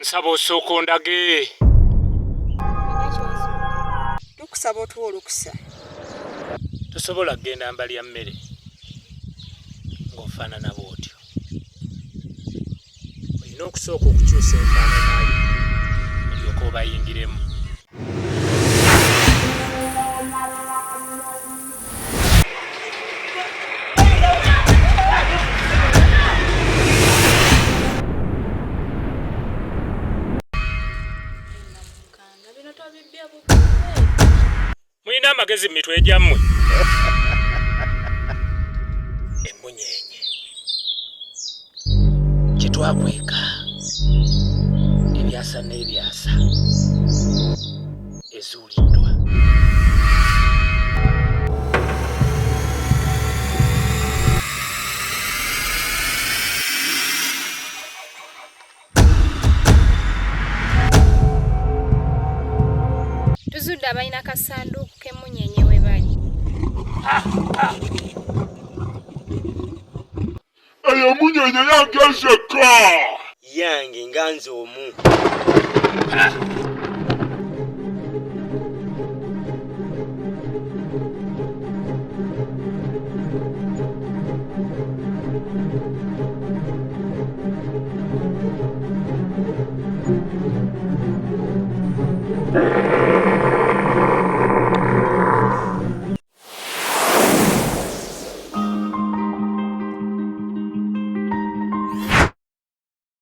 Nsaba osooka ondage. Tukusaba otuwa olukusa. Tosobola kgenda mbali ya mmere ng'ofaanana bw'otyo. Olina okusooka okukyusa enfaanana yo olyoke obayingiremu. Mulina amagezi mu mitwe gyammwe. Emmunyeenye kye twakweka ebyasa n'ebyasa ezuuliddwa. Tuzudde abalina kasanduuku k'emmunyeenye we bali. Eyo munyenye yange nzekka. Yange nga nze omu.